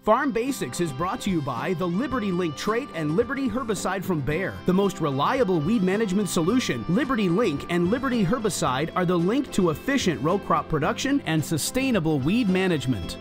Farm Basics is brought to you by the Liberty Link trait and Liberty herbicide from Bayer. The most reliable weed management solution, Liberty Link and Liberty herbicide are the link to efficient row crop production and sustainable weed management.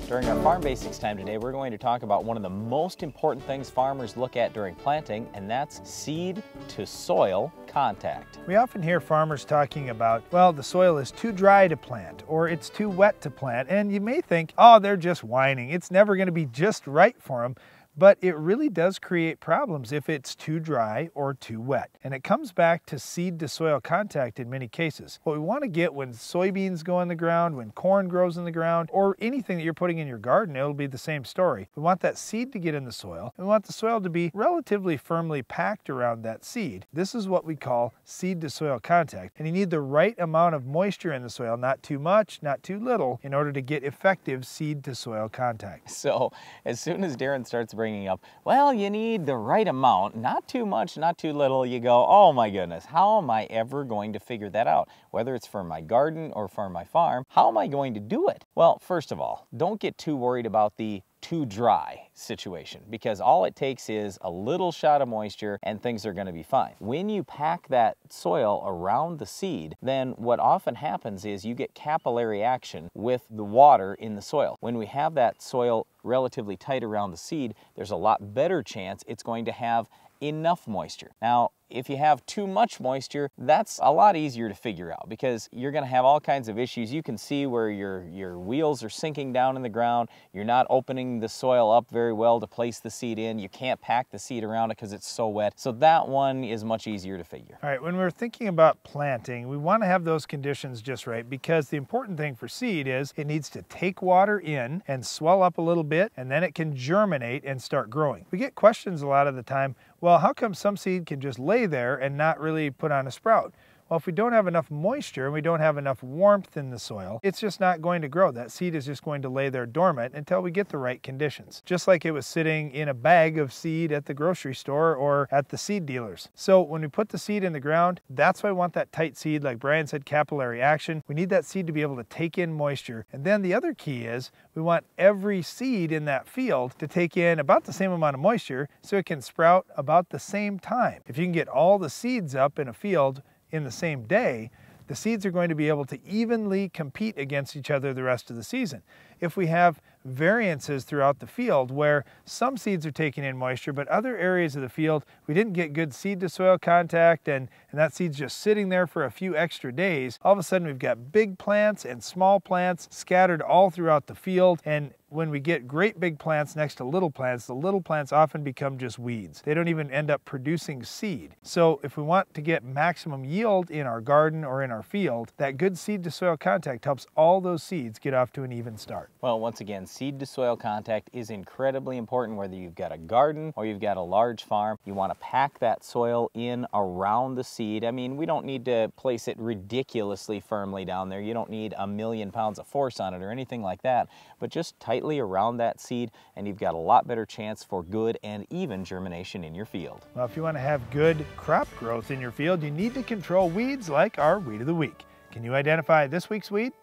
During our Farm Basics time today, we're going to talk about one of the most important things farmers look at during planting, and that's seed to soil contact. We often hear farmers talking about, well, the soil is too dry to plant or it's too wet to plant, and you may think, oh, they're just whining. It's never going to be just right for them. But it really does create problems if it's too dry or too wet. And it comes back to seed to soil contact in many cases. What we want to get when soybeans go in the ground, when corn grows in the ground, or anything that you're putting in your garden, it'll be the same story. We want that seed to get in the soil, and we want the soil to be relatively firmly packed around that seed. This is what we call seed to soil contact. And you need the right amount of moisture in the soil, not too much, not too little, in order to get effective seed to soil contact. So as soon as Darren starts bringing up, well, you need the right amount, not too much, not too little, you go, oh my goodness, how am I ever going to figure that out? Whether it's for my garden or for my farm, how am I going to do it? Well, first of all, don't get too worried about the too dry situation, because all it takes is a little shot of moisture and things are going to be fine. When you pack that soil around the seed, then what often happens is you get capillary action with the water in the soil. When we have that soil relatively tight around the seed, there's a lot better chance it's going to have enough moisture. Now, if you have too much moisture, that's a lot easier to figure out because you're going to have all kinds of issues. You can see where your wheels are sinking down in the ground. You're not opening the soil up very well to place the seed in. You can't pack the seed around it because it's so wet. So that one is much easier to figure. All right, when we're thinking about planting, we want to have those conditions just right, because the important thing for seed is it needs to take water in and swell up a little bit, and then it can germinate and start growing. We get questions a lot of the time, well, how come some seed can just lay there and not really put on a sprout? Well, if we don't have enough moisture and we don't have enough warmth in the soil, it's just not going to grow. That seed is just going to lay there dormant until we get the right conditions. Just like it was sitting in a bag of seed at the grocery store or at the seed dealers. So when we put the seed in the ground, that's why we want that tight seed, like Brian said, capillary action. We need that seed to be able to take in moisture. And then the other key is we want every seed in that field to take in about the same amount of moisture so it can sprout about the same time. If you can get all the seeds up in a field in the same day, the seeds are going to be able to evenly compete against each other the rest of the season. If we have variances throughout the field where some seeds are taking in moisture, but other areas of the field we didn't get good seed to soil contact and that seed's just sitting there for a few extra days, all of a sudden we've got big plants and small plants scattered all throughout the field. And when we get great big plants next to little plants, the little plants often become just weeds. They don't even end up producing seed. So if we want to get maximum yield in our garden or in our field, that good seed to soil contact helps all those seeds get off to an even start. Well, once again, seed to soil contact is incredibly important whether you've got a garden or you've got a large farm. You want to pack that soil in around the seed. I mean, we don't need to place it ridiculously firmly down there. You don't need 1,000,000 pounds of force on it or anything like that, but just tightly around that seed and you've got a lot better chance for good and even germination in your field. Well, if you want to have good crop growth in your field, you need to control weeds like our Weed of the Week. Can you identify this week's weed?